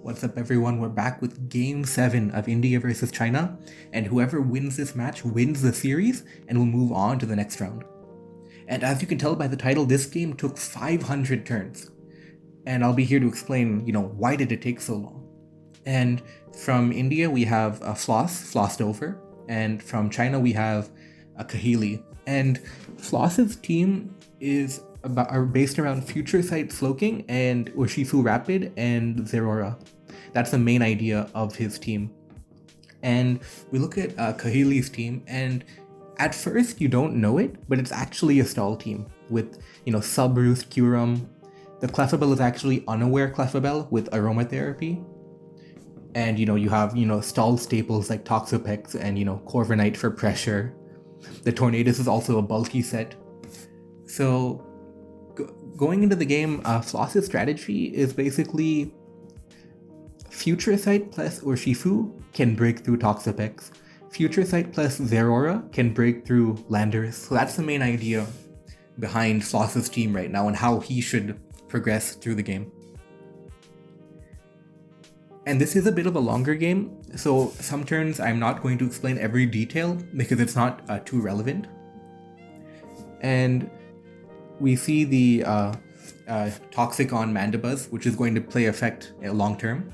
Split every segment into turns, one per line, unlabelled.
What's up, everyone? We're back with Game 7 of India versus China, and whoever wins this match wins the series and will move on to the next round. And as you can tell by the title, this game took 500 turns. And I'll be here to explain, why did it take so long? And from India, we have Floss, flossed over, and from China, we have Kahili. And Floss's team are based around Future Sight Sloking and Urshifu Rapid and Zerora. That's the main idea of his team. And we look at Kahili's team, and at first you don't know it, but it's actually a stall team with, Sub-Roost Curum. The Clefabelle is actually unaware Clefabelle with aromatherapy. And, you have, stall staples like Toxapex and, Corviknight for pressure. The Tornadus is also a bulky set. So going into the game, Floss's strategy is basically Future Sight plus Urshifu can break through Toxapex. Future Sight plus Zerora can break through Landorus. So that's the main idea behind Floss's team right now and how he should progress through the game. And this is a bit of a longer game, so some turns I'm not going to explain every detail because it's not too relevant. And we see the Toxic on Mandibuzz, which is going to play effect long term.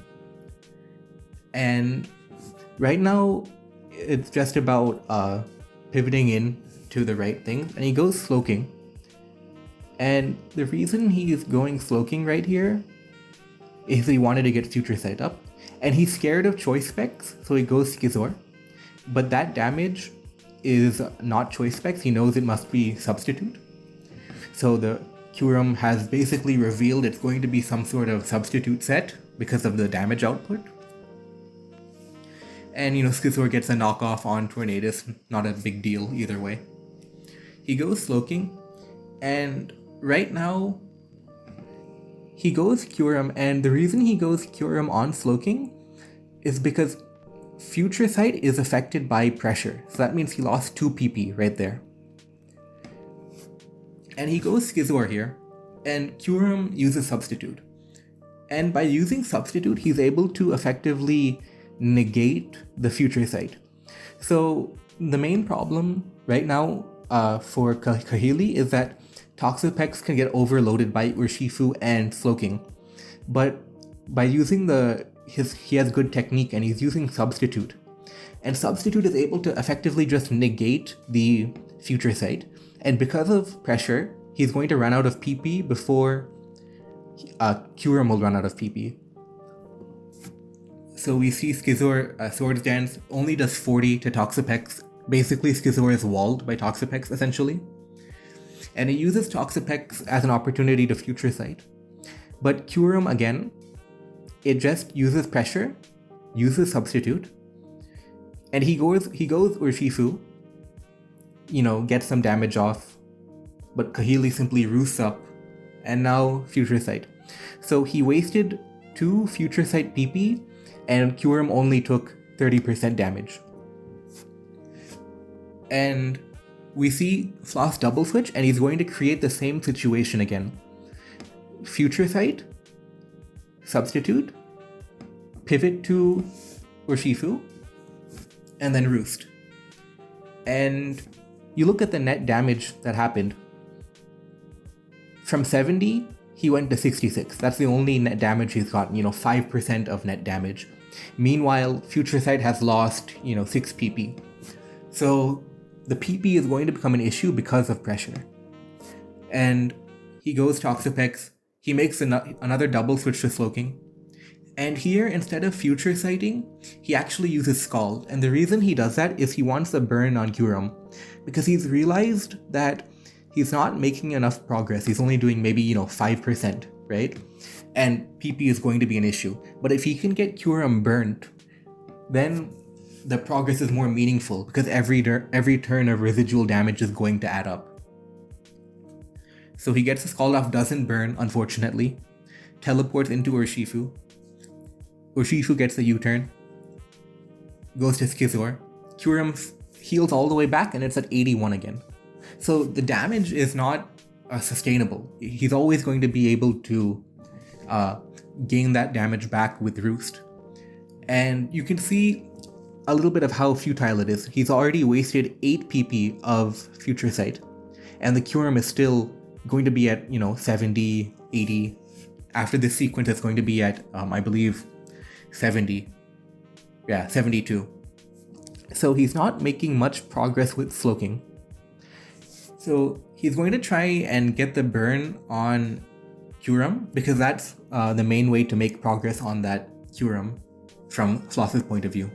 And right now, it's just about pivoting in to the right thing, and he goes Sloking. And the reason he's going Sloking right here is he wanted to get Future Sight up, and he's scared of Choice Specs, so he goes Scizor. But that damage is not Choice Specs, he knows it must be Substitute. So the Curum has basically revealed it's going to be some sort of substitute set because of the damage output. And Scizor gets a knockoff on Tornadus, not a big deal either way. He goes Sloking, and right now he goes Curum, and the reason he goes Curum on Sloking is because Future Sight is affected by pressure. So that means he lost 2 PP right there. And he goes Scizor here, and Curum uses Substitute. And by using Substitute, he's able to effectively negate the Future Sight. So the main problem right now for Kahili is that Toxapex can get overloaded by Urshifu and Sloking. But by using he has good technique and he's using Substitute. And Substitute is able to effectively just negate the Future Sight. And because of pressure, he's going to run out of PP before Curum will run out of PP. So we see Scizor Swords Dance only does 40 to Toxapex. Basically, Scizor is walled by Toxapex, essentially. And it uses Toxapex as an opportunity to Future Sight. But Curum, again, it just uses pressure, uses Substitute, and he goes Urshifu, gets some damage off, but Kahili simply roosts up, and now Future Sight. So he wasted 2 Future Sight PP, and Curum only took 30% damage. And we see Floss double switch, and he's going to create the same situation again. Future Sight, Substitute, pivot to Urshifu, and then Roost. And you look at the net damage that happened. From 70, he went to 66. That's the only net damage he's gotten, 5% of net damage. Meanwhile, Future Sight has lost, 6 PP. So the PP is going to become an issue because of pressure. And he goes Toxapex, he makes another double switch to Sloking. And here, instead of Future Sighting, he actually uses Scald. And the reason he does that is he wants a burn on Curum, because he's realized that he's not making enough progress. He's only doing maybe, 5%, right? And PP is going to be an issue. But if he can get Curum burnt, then the progress is more meaningful because every turn of residual damage is going to add up. So he gets the Scald off, doesn't burn, unfortunately. Teleports into Urshifu. Urshifu gets the U-turn. Goes to Scizor. Curum heals all the way back and it's at 81 again. So the damage is not sustainable. He's always going to be able to gain that damage back with Roost. And you can see a little bit of how futile it is. He's already wasted 8 PP of Future Sight, and the Kyurem is still going to be at, 70, 80. After this sequence, it's going to be at, I believe, 70. Yeah, 72. So he's not making much progress with Slowking. So he's going to try and get the burn on Kyurem, because that's the main way to make progress on that Kyurem from Floss's point of view.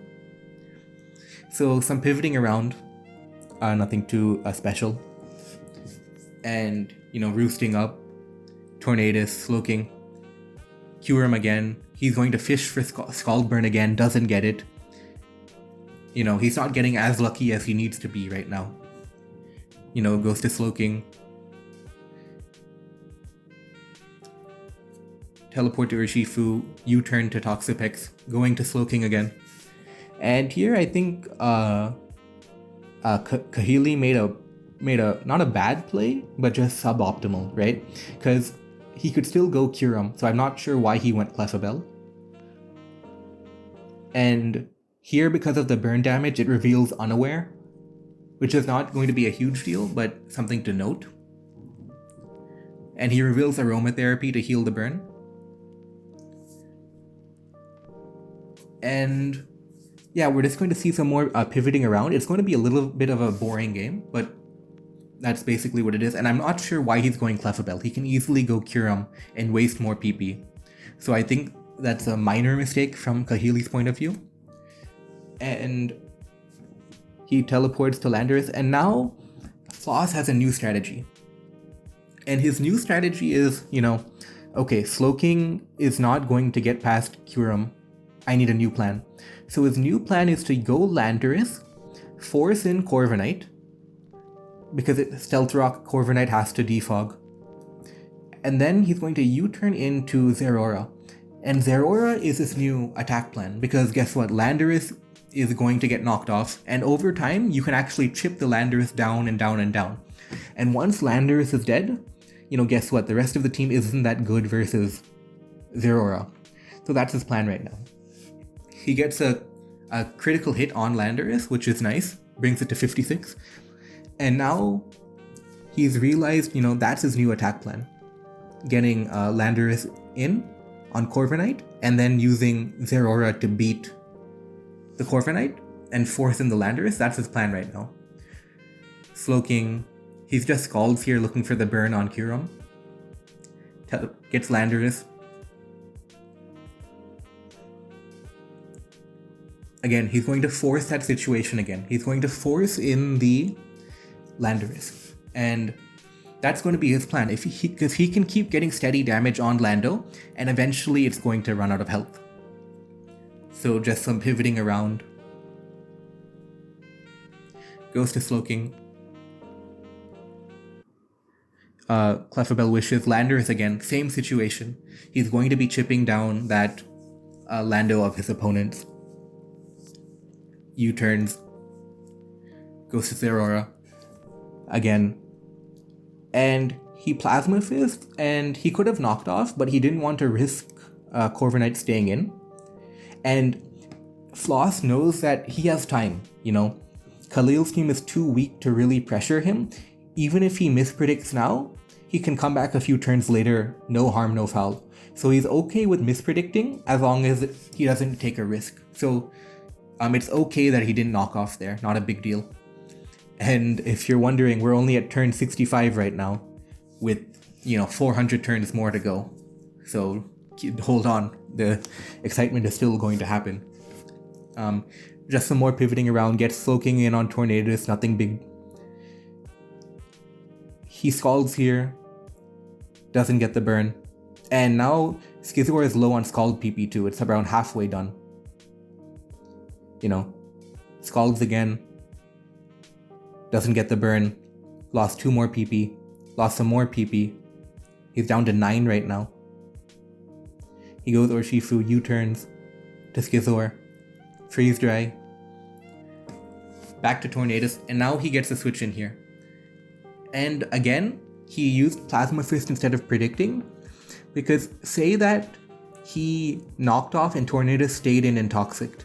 So some pivoting around, nothing too special. And, roosting up, Tornadus, Slowking, Kyurem again. He's going to fish for Scald Burn again, doesn't get it. He's not getting as lucky as he needs to be right now. Goes to Slowking. Teleport to Urshifu, U-turn to Toxapex, going to Slowking again. And here I think Kahili made a not a bad play, but just suboptimal, right? Because he could still go Kyurem, so I'm not sure why he went Clefabelle. And here, because of the burn damage, it reveals Unaware, which is not going to be a huge deal, but something to note. And he reveals Aromatherapy to heal the burn. And yeah, we're just going to see some more pivoting around. It's going to be a little bit of a boring game, but that's basically what it is. And I'm not sure why he's going Clefabelle. He can easily go Kyurem and waste more PP. So I think that's a minor mistake from Kahili's point of view. And he teleports to Landorus, and now Floss has a new strategy. And his new strategy is, okay, Slowking is not going to get past Kyurem. I need a new plan. So his new plan is to go Landorus, force in Corviknight, because Stealth Rock Corviknight has to defog. And then he's going to U-turn into Zerora. And Zerora is his new attack plan, because guess what? Landorus is going to get knocked off, and over time, you can actually chip the Landorus down and down and down. And once Landorus is dead, guess what? The rest of the team isn't that good versus Zerora. So that's his plan right now. He gets a critical hit on Landorus, which is nice, brings it to 56. And now he's realized, that's his new attack plan. Getting Landorus in on Corviknight, and then using Zerora to beat the Corviknight and force in the Landorus. That's his plan right now. Slowking, he's just Scalds here looking for the burn on Kyurem. Gets Landorus. Again, he's going to force that situation again. He's going to force in the Landorus. And that's going to be his plan. Because he can keep getting steady damage on Lando, and eventually it's going to run out of health. So just some pivoting around. Goes to Slowking. Clefabelle wishes. Landorus again, same situation. He's going to be chipping down that Lando of his opponents. U-turns. Goes to Zerora. Again. And he Plasma Fist, and he could have knocked off, but he didn't want to risk Corviknight staying in. And Floss knows that he has time, Khalil's team is too weak to really pressure him. Even if he mispredicts now, he can come back a few turns later, no harm, no foul. So he's okay with mispredicting as long as he doesn't take a risk. So it's okay that he didn't knock off there, not a big deal. And if you're wondering, we're only at turn 65 right now, with 400 turns more to go. So hold on, the excitement is still going to happen. Just some more pivoting around, gets Slowking in on Tornadus, nothing big. He Scalds here, doesn't get the burn. And now Scizor is low on Scald PP too, it's around halfway done. Scalds again, doesn't get the burn, lost 2 more PP, lost some more PP. He's down to 9 right now. He goes Urshifu, U-turns to Scizor, Freeze Dry, back to Tornadus, and now he gets a switch in here. And again, he used Plasma Fist instead of predicting, because say that he knocked off and Tornadus stayed in Intoxic,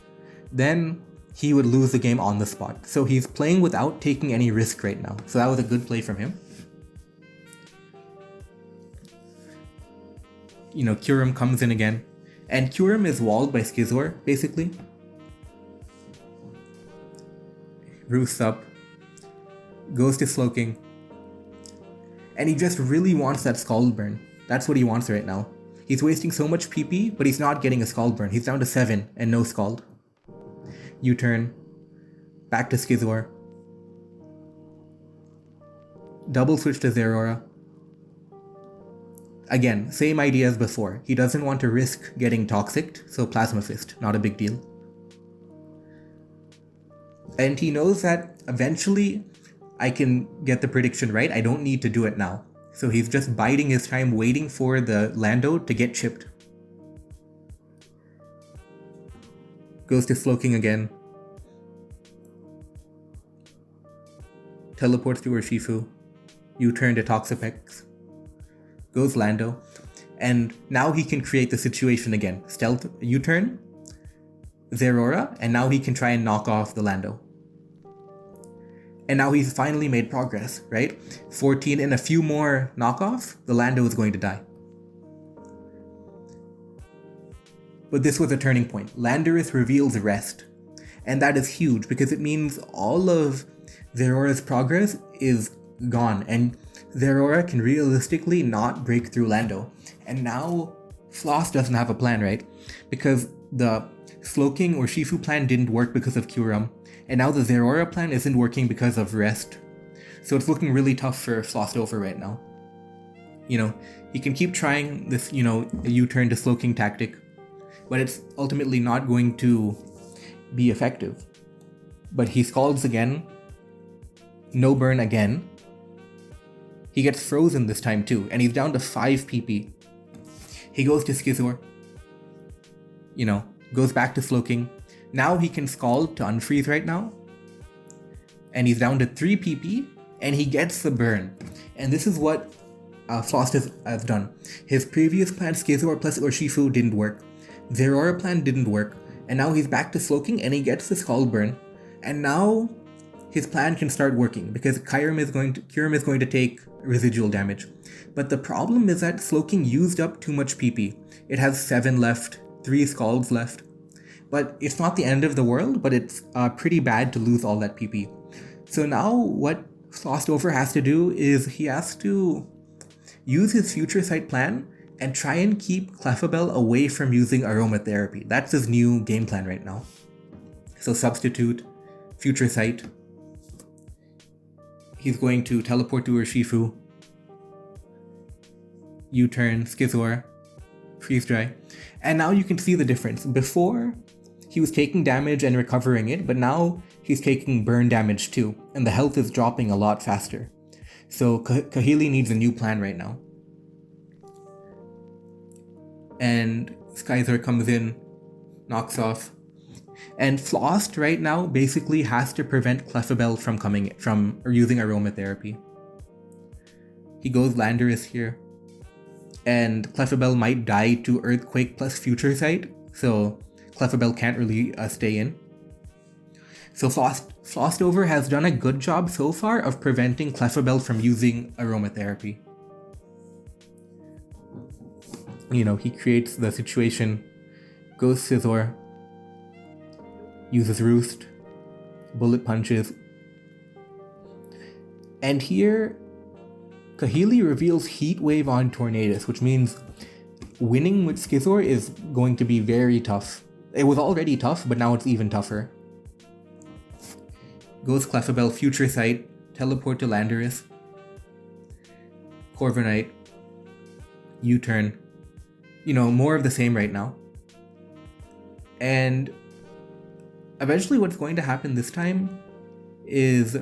then he would lose the game on the spot. So he's playing without taking any risk right now. So that was a good play from him. Kyurem comes in again. And Kyurem is walled by Skizor, basically. Roosts up. Goes to Slowking. And he just really wants that Scald Burn. That's what he wants right now. He's wasting so much PP, but he's not getting a Scald Burn. He's down to 7 and no Scald. U-turn. Back to Skizor. Double switch to Zerora. Again, same idea as before. He doesn't want to risk getting Toxic, so Plasma Fist, not a big deal. And he knows that eventually I can get the prediction right. I don't need to do it now. So he's just biding his time, waiting for the Lando to get chipped. Goes to Slowking again. Teleports to Urshifu. U-turn to Toxapex. Goes Lando. And now he can create the situation again. Stealth U-turn. Zerora. And now he can try and knock off the Lando. And now he's finally made progress, right? 14 and a few more knockoffs, the Lando is going to die. But this was a turning point. Landorus reveals Rest. And that is huge because it means all of Zerora's progress is gone. And Zerora can realistically not break through Lando. And now Floss doesn't have a plan, right? Because the Slowking or Shifu plan didn't work because of Kyurem. And now the Zerora plan isn't working because of Rest. So it's looking really tough for Floss over right now. He can keep trying this, U-turn to Slowking tactic, but it's ultimately not going to be effective. But he scalds again. No burn again. He gets frozen this time too, and he's down to 5 PP. He goes to Skizor. Goes back to Slowking. Now he can Scald to unfreeze right now. And he's down to 3 PP, and he gets the burn. And this is what Floss has done. His previous plan, Skizor plus Urshifu, didn't work. Zerora plan didn't work. And now he's back to Slowking, and he gets the Scald burn. And now his plan can start working, because Kyurem is going to take residual damage. But the problem is that Slowking used up too much PP. It has 7 left, 3 Scalds left. But it's not the end of the world, but it's pretty bad to lose all that PP. So now what Floss Over has to do is he has to use his Future Sight plan and try and keep Clefabel away from using Aromatherapy. That's his new game plan right now. So Substitute, Future Sight. He's going to teleport to Urshifu. U-turn, Skizor, Freeze Dry. And now you can see the difference. Before, he was taking damage and recovering it, but now he's taking burn damage too, and the health is dropping a lot faster. So Kahili needs a new plan right now. And Skyzor comes in, knocks off. And Floss right now basically has to prevent Clefabel from using Aromatherapy. He goes Landorus here. And Clefabel might die to Earthquake plus Future Sight, so Clefabel can't really stay in. So Floss Over has done a good job so far of preventing Clefabel from using Aromatherapy. He creates the situation, goes Scizor, uses Roost, Bullet Punches. And here, Kahili reveals Heat Wave on Tornadus, which means winning with Skizor is going to be very tough. It was already tough, but now it's even tougher. Goes Clefabel, Future Sight, teleport to Landorus. Corviknight, U-turn. More of the same right now. And eventually what's going to happen this time is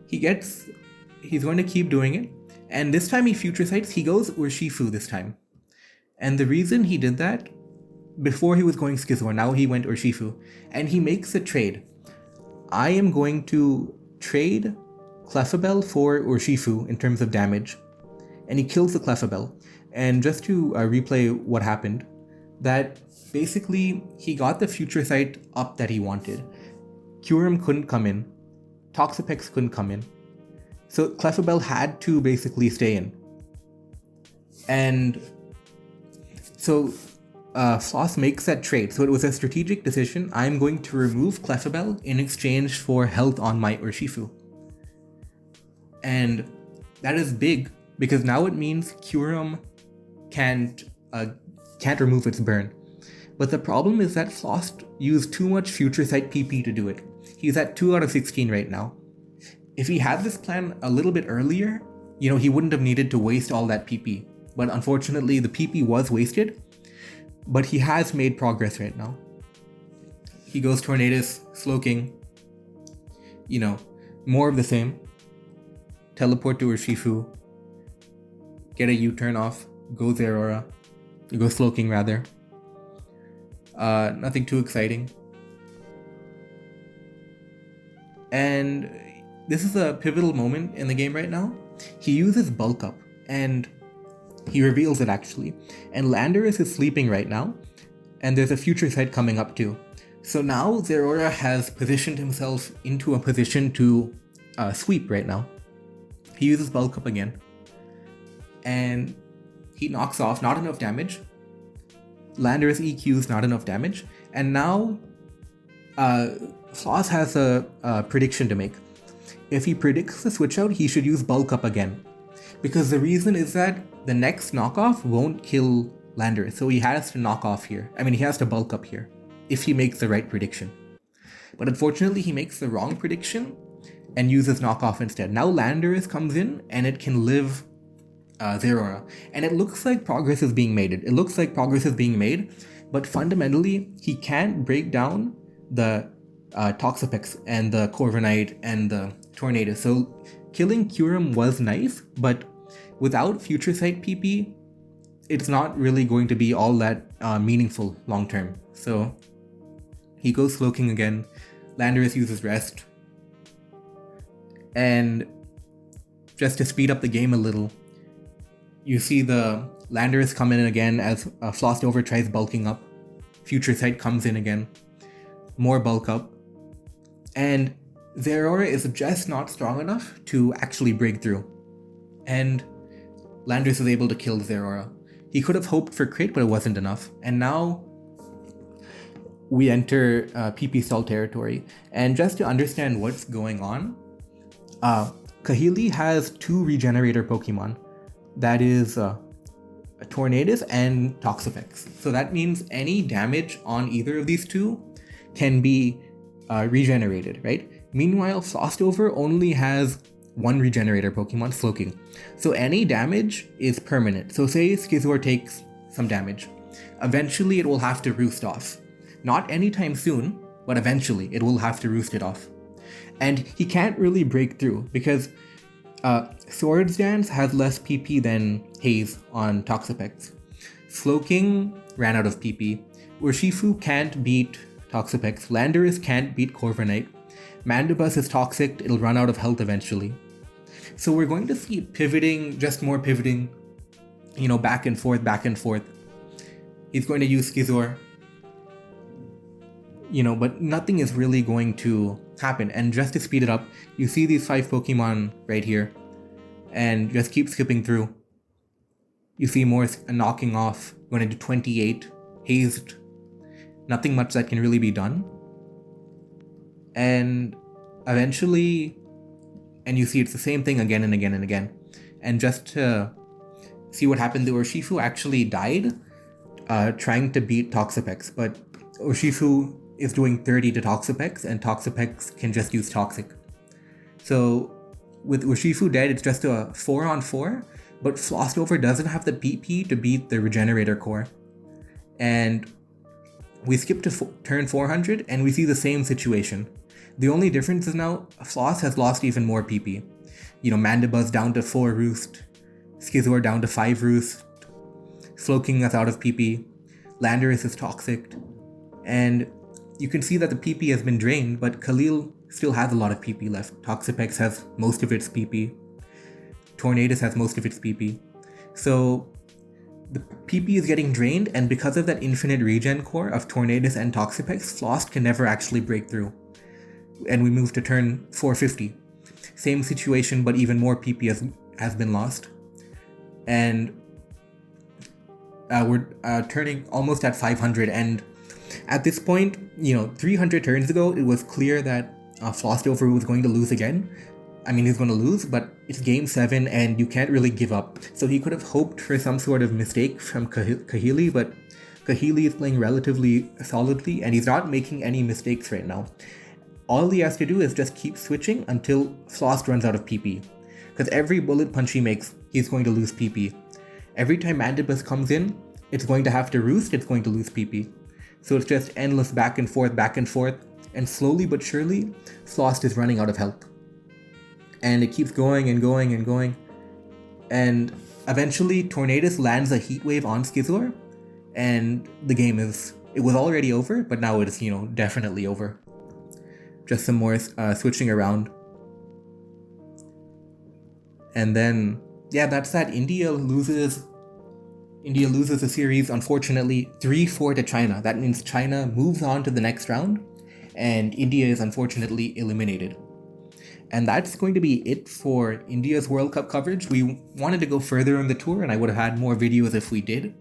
he's going to keep doing it, and this time he Future Sights, he goes Urshifu this time. And the reason he did that, before he was going Skizor, now he went Urshifu, and he makes a trade. I am going to trade Clefabel for Urshifu in terms of damage, and he kills the Clefabel. And just to replay what happened, that basically he got the future sight up that he wanted. Curum couldn't come in. Toxapex couldn't come in. So Clefabel had to basically stay in. And so Floss makes that trade. So it was a strategic decision. I'm going to remove Clefabel in exchange for health on my Urshifu. And that is big because now it means Curum can't remove its burn. But the problem is that Floss used too much Future Sight PP to do it. He's at 2 out of 16 right now. If he had this plan a little bit earlier, he wouldn't have needed to waste all that PP. But unfortunately, the PP was wasted. But he has made progress right now. He goes Tornadus, Slowking, more of the same. Teleport to Urshifu, get a U-turn off, go Zerora, go Slowking rather. Nothing too exciting. And this is a pivotal moment in the game right now. He uses Bulk Up, and he reveals it actually. And Landorus is sleeping right now, and there's a future sight coming up too. So now Zerora has positioned himself into a position to sweep right now. He uses Bulk Up again, and he knocks off not enough damage. Landorus EQs not enough damage, and now Floss has a prediction to make. If he predicts the switch out, he should use Bulk Up again. Because the reason is that the next knockoff won't kill Landorus, so he has to knock off here. He has to Bulk Up here, if he makes the right prediction. But unfortunately, he makes the wrong prediction and uses knockoff instead. Now Landorus comes in, and it can live Zerora. And it looks like progress is being made. But fundamentally, he can't break down the Toxapex and the Corviknight and the Tornadus. So killing Curum was nice, but without Future Sight PP, it's not really going to be all that meaningful long term. So he goes Slowking again. Landorus uses Rest. And just to speed up the game a little, you see the Landorus come in again as Flostover tries bulking up. Future Sight comes in again. More bulk up. And Zerora is just not strong enough to actually break through. And Landorus is able to kill Zerora. He could have hoped for crit, but it wasn't enough. And now we enter PP stall territory. And just to understand what's going on, Kahili has 2 regenerator Pokemon. That is Tornadus and Toxapex. So that means any damage on either of these two can be regenerated, right? Meanwhile, Flostover only has 1 regenerator Pokemon, Slowking. So any damage is permanent. So say Skizor takes some damage. Eventually it will have to roost off. Not anytime soon, but eventually it will have to roost it off. And he can't really break through because Swords Dance has less PP than Haze on Toxapex. Slowking ran out of PP. Urshifu can't beat Toxapex. Landorus can't beat Corviknight. Mandibus is toxic, it'll run out of health eventually. So we're going to see pivoting, just more pivoting, back and forth. He's going to use Skizor, but nothing is really going to happen. And just to speed it up, you see these 5 Pokemon right here, and just keep skipping through. You see more knocking off, going into 28, hazed, nothing much that can really be done. And eventually, and you see it's the same thing again and again and again. And just to see what happened, the Urshifu actually died trying to beat Toxapex, but Urshifu is doing 30 to Toxapex, and Toxapex can just use Toxic. So with Urshifu dead, it's just a 4-on-4, but Flostover doesn't have the PP to beat the Regenerator Core. And we skip to turn 400, and we see the same situation. The only difference is now Floss has lost even more PP. Mandibuzz down to 4 Roost, Skizor down to 5 Roost, Slowking is out of PP, Landorus is toxic, and you can see that the PP has been drained, but Khalil still has a lot of PP left. Toxapex has most of its PP. Tornadus has most of its PP. So the PP is getting drained, and because of that infinite regen core of Tornadus and Toxapex, Floss can never actually break through. And we move to turn 450. Same situation, but even more PP has been lost. And we're turning almost at 500, and at this point, 300 turns ago, it was clear that Floss was going to lose again. I mean, he's going to lose, but it's game 7 and you can't really give up. So he could have hoped for some sort of mistake from Kahili, but Kahili is playing relatively solidly and he's not making any mistakes right now. All he has to do is just keep switching until Floss runs out of PP. Because every bullet punch he makes, he's going to lose PP. Every time Mandibus comes in, it's going to have to roost, it's going to lose PP. So it's just endless back and forth, and slowly but surely, Floss is running out of health. And it keeps going and going and going. And eventually, Tornadus lands a heat wave on Skizor, and the game it was already over, but now it's, definitely over. Just some more switching around. And then, yeah, that's that. India loses the series, unfortunately, 3-4 to China. That means China moves on to the next round, and India is unfortunately eliminated. And that's going to be it for India's World Cup coverage. We wanted to go further on the tour, and I would have had more videos if we did.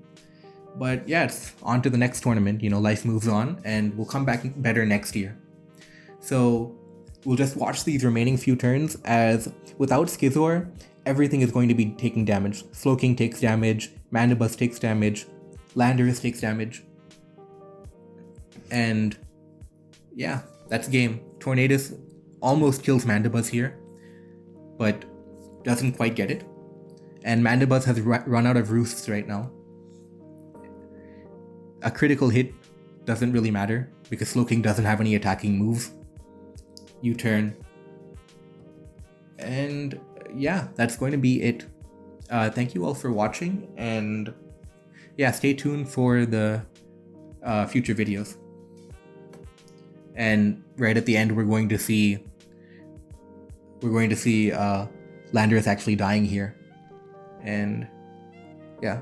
But yeah, it's on to the next tournament. Life moves on, and we'll come back better next year. So we'll just watch these remaining few turns, as without Skizor, everything is going to be taking damage. Slowking takes damage, Mandibus takes damage, Landorus takes damage. And yeah, that's game. Tornadus almost kills Mandibus here, but doesn't quite get it. And Mandibus has run out of roosts right now. A critical hit doesn't really matter, because Slowking doesn't have any attacking moves. U-turn. And yeah, that's going to be it. Thank you all for watching, and yeah, stay tuned for the future videos. And right at the end, we're going to see Landorus actually dying here. And yeah.